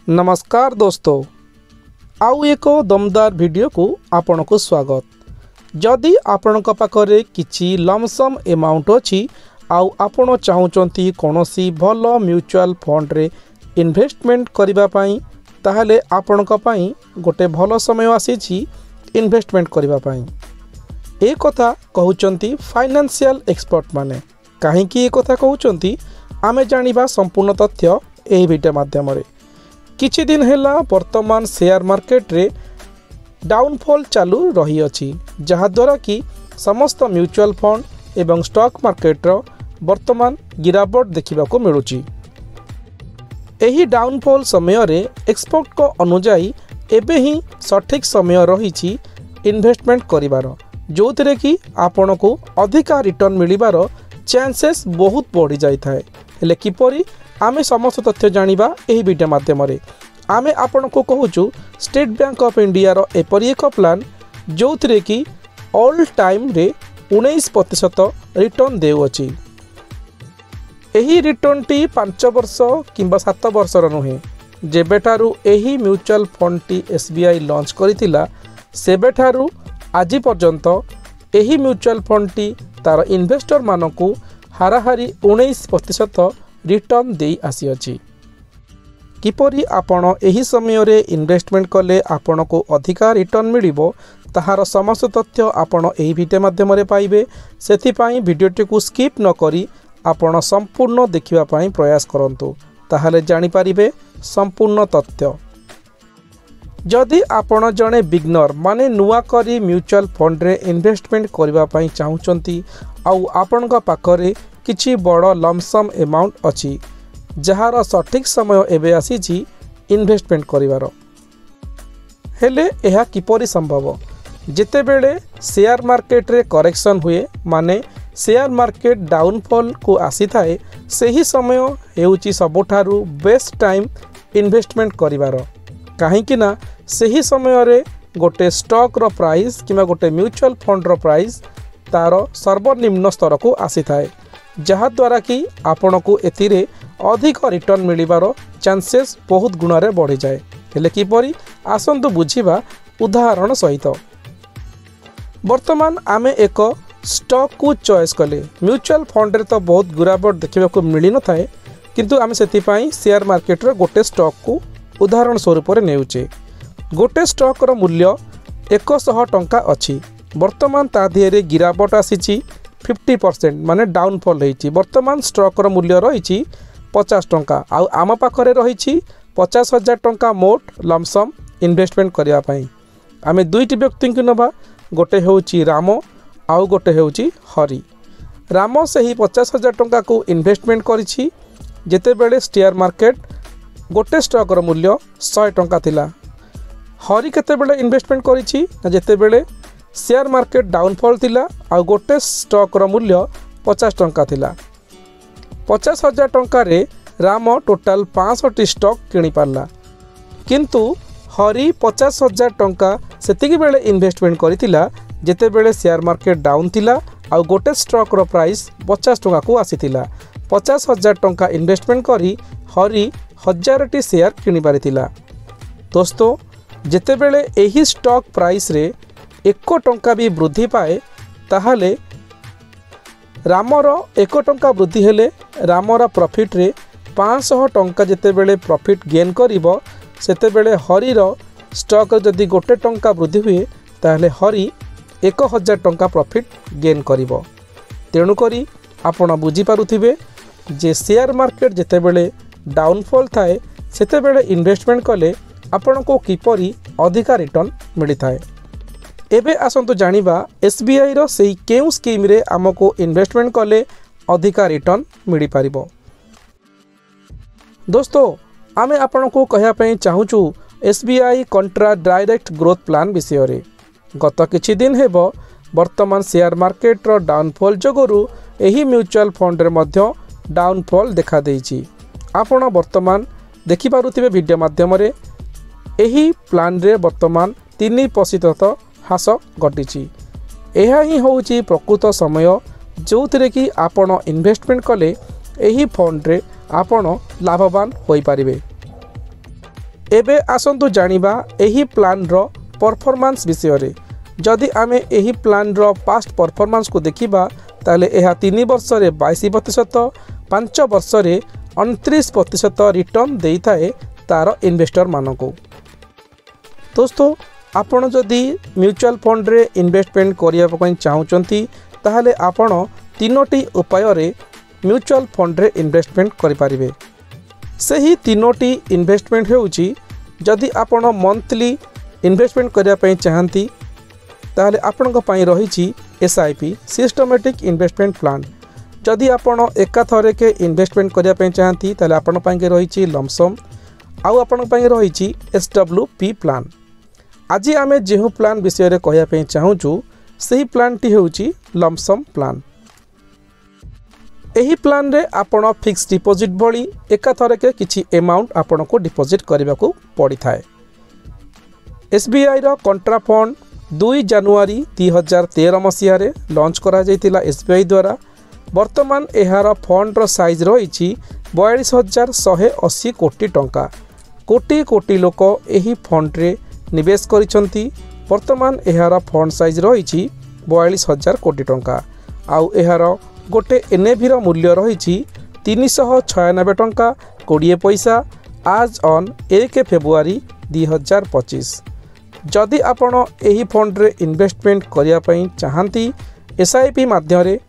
नमस्कार दोस्तों, आउ एक दमदार वीडियो को आपण को स्वागत। जदि आपण पाखरे किछि लमसम अमाउंट अछि आउ आपण चाहूचंती कोनोसी भल म्यूचुअल फंड रे इन्वेस्टमेंट करिबा पई, ताहले आपण पई गोटे भल समय आसीछि इन्वेस्टमेंट करिबा पई। ए कथा कहउचंती फाइनेंशियल एक्सपर्ट माने। काहे कि ए कथा कहउचंती आमे जानिबा संपूर्ण तथ्य एही वीडियो माध्यम रे। किछि दिन हेला वर्तमान शेयर मार्केट रे डाउनफॉल चालू रही अछि, जहा द्वारा कि समस्त म्यूचुअल फंड एवं स्टॉक मार्केट रो वर्तमान गिरावट देखिबा को मिलुछि। एही डाउनफॉल समय रे एक्सपर्ट को अनुसार एबे ही सठिक समय रहिछि इन्वेस्टमेंट करिवार, जोथिरे कि आपण को अधिका रिटर्न मिलिबार चांसेस बहुत बढ़ी जाय थाए। हेले किपरि आमे समस्त तथ्य जानिबा एही वीडियो माध्यम रे। आमे आपण को कहूचु स्टेट बैंक ऑफ इंडिया रो एपरि एक प्लान जोथिरे कि ऑल टाइम रे 19% रिटर्न देउछि। एही रिटर्न टी 5 वर्ष किंबा 7 वर्ष रो नुहे। जेबेठारु एही म्यूचुअल फंड टी एसबीआई लॉन्च करितिला, सेबेठारु आजि पर्यंत एही म्यूचुअल फंड टी तार इन्वेस्टर मानकु हाराहारी 19% रिटर्न दे आसी अछि। किपरि आपण एही समय रे इन्वेस्टमेंट कले आपण को अधिका रिटर्न मिलिबो, ताहार समस्त तथ्य आपण एही वीडियो माध्यम रे पाइबे। सेथि पई वीडियोटी को स्किप न करी आपण संपूर्ण देखिबा पई प्रयास करंतु, ताहाले जानि परिबे संपूर्ण तथ्य। जदि आपण जणे बिगनर माने नुआ करी म्यूचुअल फंड रे इन्वेस्टमेंट करिबा पई चाहूचंती आउ आपण का पाखरे किछि बड़ लमसम अमाउंट अछि, जहार सठिक समय एबे आसीछि इन्वेस्टमेंट करिवार। हेले एहा किपरि संभव? जेते बेले शेयर मार्केट रे करेक्शन हुए, माने शेयर मार्केट डाउनफॉल को आसी थाए, सेही समय हेउछि सबुठारु बेस्ट टाइम इन्वेस्टमेंट करिवार। काहेकि ना सेही समय रे गोटे स्टॉक रो प्राइस किमा गोटे म्यूचुअल फंड रो प्राइस तार सर्वनिम्न स्तर को आसी थाए, जहा द्वारा कि आपण को एथिरे अधिक रिटर्न मिलिबार चांसेस बहुत गुणरे बढ़ी जाए। हेले किपरि आसंतु बुझिबा उदाहरण सहित। वर्तमान आमे एक स्टॉक को चॉइस कले। म्यूचुअल फंड रे तो बहुत गिरावट देखिबा को मिली न थाए, किंतु आमे सेति पई शेयर मार्केट रे गोटे स्टॉक को उदाहरण स्वरूप रे नेउचे। गोटे स्टॉक रो मूल्य 100 टंका अछि। वर्तमान ता दिहरे गिरावट आसीछि 50%, माने डाउनफॉल होईछि। वर्तमान स्टॉक रो मूल्य रहिछि 50 टंका, आउ आम पाखरे रहिछि 50,000 टंका मोट लमसम इन्वेस्टमेंट करिया पई। आमे दुईटी व्यक्ति को नबा, गोटे होउछि राम आउ गोटे होउछि हरि। राम सही 50,000 टंका को इन्वेस्टमेंट करिछि, जेते बेले शेयर मार्केट गोटे स्टॉक रो मूल्य 100 टंका थिला। हरि केते बेले इन्वेस्टमेंट करिछि ना जेते बेले शेयर मार्केट डाउनफॉल थिला आ गोटे स्टॉक रो मूल्य 50 टंका थिला। 50,000 टंका रे राम टोटाल 500 स्टॉक किनी पारला, किंतु हरि 50,000 टंका सेतिकी बेले इन्वेस्टमेंट करितिला जेते बेले शेयर मार्केट डाउन थिला आ गोटे स्टॉक रो प्राइस 50 टंका को आसीतिला। 50,000 टंका इन्वेस्टमेंट करी हरि 1000 शेयर किनी पारितिला। दोस्तों, जेते बेले एही स्टॉक प्राइस रे 1 टंका भी वृद्धि पाए, ताहले रामर 1 टंका वृद्धि हेले रामर प्रॉफिट रे 500 टंका जेते बेले प्रॉफिट गेन करिवो, सेते बेले हरिर स्टॉक जदि 1 टंका वृद्धि हुए, ताहले हरि 1000 टंका प्रॉफिट गेन करिवो। तेणु करी आपण बुझी पारुथिबे जे शेयर मार्केट जेते बेले डाउनफॉल थाए, सेते बेले इन्वेस्टमेंट कले आपण को किपरि अधिका रिटर्न मिली थाए। एबे आसंतु जानिबा एसबीआई रो सेही केउ स्कीम रे हमको इन्वेस्टमेंट कले अधिका रिटर्न मिली पारिबो। दोस्तों, आमे आपण को कहया पई चाहूचु एसबीआई कंट्रा डायरेक्ट ग्रोथ प्लान विषय रे। गत किछि दिन हेबो वर्तमान शेयर मार्केट रो डाउनफॉल जगरु एही म्यूचुअल फंड रे मध्य डाउनफॉल देखा देइछि। आपण वर्तमान देखि पारुथिबे वीडियो माध्यम रे एही प्लान रे वर्तमान 3% ह्रास घटी। यह ही होउछि प्रकृत समय जो कि आपण इन्वेस्टमेंट कले एही फंड रे आपण लाभवान होई पारिबे। एबे आसंतु जानिबा एही प्लान रो परफॉर्मेंस विषय रे। जदि आमे एही प्लान रो पास्ट परफॉर्मेंस को देखिबा ताले एहा 3 वर्ष रे 22%, 5 वर्ष रे 29% रिटर्न देई थाए तार इन्वेस्टर मानको। दोस्तों आपण जदि म्यूचुअल फंड रे इन्वेस्टमेंट करिया पई चाहुचंती ताहले आपण 3टी उपाय रे म्यूचुअल फंड रे इन्वेस्टमेंट करि परिबे। सही 3टी इन्वेस्टमेंट हेउची जदि आपण मंथली इन्वेस्टमेंट करिया पई चाहंती ताहले आपण पई रहिची SIP सिस्टमैटिक इन्वेस्टमेंट प्लान। जदि आपण एका थरे के इन्वेस्टमेंट करिया पई चाहंती ताहले आपण पई रहिची लमसम आउ आपण पई रहिची SWP प्लान। आज आमे जेहु प्लान विषय रे कहया पई चाहूचु सही प्लान टी हेउची लमसम प्लान। एही प्लान रे आपण फिक्स डिपॉजिट भली एका थरे के किछि अमाउंट आपण को डिपॉजिट करबा को पड़ी थाए। SBI रो कंट्रा फंड 2 जनवरी 2013 मसीह रे लॉन्च करा जायतिला SBI द्वारा। वर्तमान एहार फंड रो साइज रहिछि 42,180 कोटी टंका। कोटी कोटी लोक एही फंड रे निवेश करिसंती। वर्तमान एहार फंड साइज रहिछि 42,000 कोटी टंका। आउ एहार गोटे NAV रो मूल्य रहिछि 396 टंका 20 पैसा आज ऑन 1 फेब्रुआरी 2025। जदि आपण एही फंड रे इन्वेस्टमेंट करिया पई चाहंती SIP माध्यम रे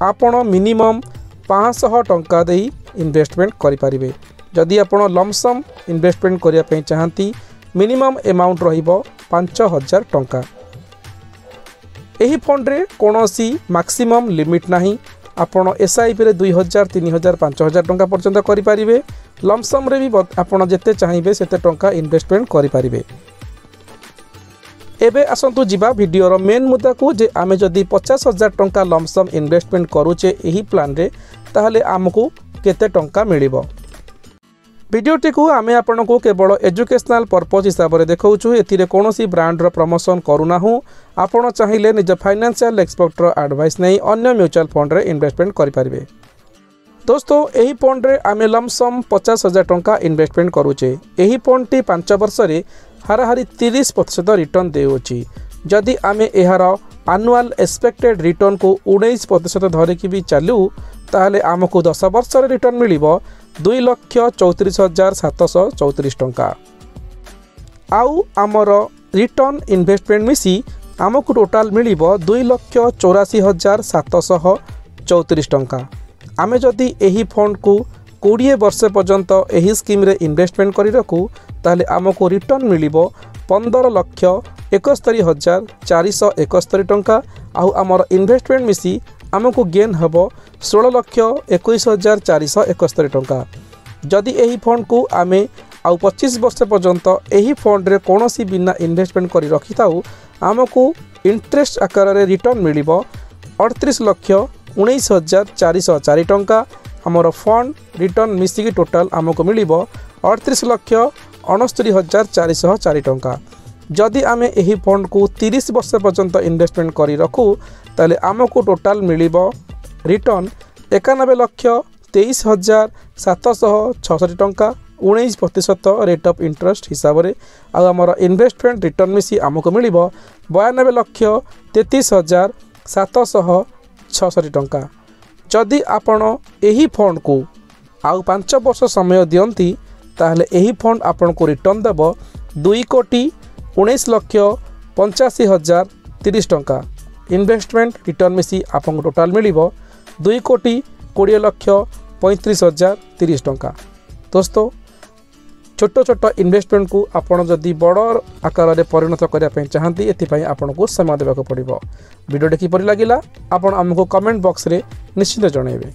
आपण मिनिमम 500 टंका देई इन्वेस्टमेंट करि परिबे। जदि आपण लमसम इन्वेस्टमेंट करिया पई चाहंती मिनिमम अमाउंट रहिबो 5000 टंका। एही फंड रे कोनोसी मैक्सिमम लिमिट नाही। आपण SIP रे 2000 3000 5000 टंका पर्यंत करि परिबे। लमसम रे भी आपण जेते चाहिबे सेते टंका इन्वेस्टमेंट करि परिबे। एबे आसंतु जिबा वीडियो रो मेन मुद्दा को जे आमे जदि 50,000 टंका लमसम इन्वेस्टमेंट करूचे एही प्लान रे ताहले आमको केते टंका मिलिबो। वीडियोटी को आमे आपण को केवल एजुकेशनल पर्पस हिसाब रे देखौछु। एथिरे कोनोसी ब्रांड रो प्रमोशन करूना हूँ। आपण चाहिले निज फाइनेंशियल एक्सपर्ट रो एडवाइस नै अन्य म्यूचुअल फंड रे इन्वेस्टमेंट करि परिबे। दोस्तों एही फंड रे आमे लमसम 50,000 टंका इन्वेस्टमेंट करूचे। एही फंड टी 5 वर्ष रे हाराहारी 30% रिटर्न देउची। जदि आमे एहार एनुअल एक्सपेक्टेड रिटर्न को 19% धरिकी भी चालू ताहले आमको 10 वर्ष रे रिटर्न मिलिबो 2,34,734 टंका। आउ आमर रिटर्न इन्वेस्टमेंट मिसी आमको टोटाल मिलिबो 2,84,734 टंका। आमे जदि एही फंड को 20 वर्ष पर्यंत एही स्कीम रे इन्वेस्टमेंट करि रखू ताहले आमको रिटर्न मिलिबो 15,71,471 टंका। आउ आमर इन्वेस्टमेंट मिसी आमको गेन हबो 16,21,471 टंका। जदि एही फंड को आमे आउ 25 वर्ष पर्यंत एही फंड रे कोनोसी बिना इन्वेस्टमेंट करि रखिताउ आमको इंटरेस्ट आकार रे रिटर्न मिलिबो 38,19,404 टंका। आमर फंड रिटर्न मिसिकी टोटाल आमको मिलिबो 38,69,404 टंका। जदि आमे एही फंड को 30 वर्ष पर्यंत इन्वेस्टमेंट करि रखू ताले आमको टोटाल मिलिबो रिटर्न 91,23,766 टंका 19% रेट ऑफ इंटरेस्ट हिसाब रे। आमर इन्वेस्टमेंट रिटर्न मिसी आमको मिलिबो 92,33,766 टंका। जदि आपण एही फंड को आउ 5 वर्ष समय दियंती ताहले एही फंड आपण को रिटर्न देबो 2,19,85,030 टंका। इन्वेस्टमेंट रिटर्न मिसी आपन टोटाल मिलिबो 2,20,35,030 टंका। दोस्तों छोट छोट इन्वेस्टमेंट को आपण जदि बड़ आकार रे परिणत करिया पई चाहंती एथिपई आपण को समय देबाक पड़िबो। वीडियो देखि परि लागिला आपण हमको कमेंट बॉक्स रे निश्चित जणाइबे।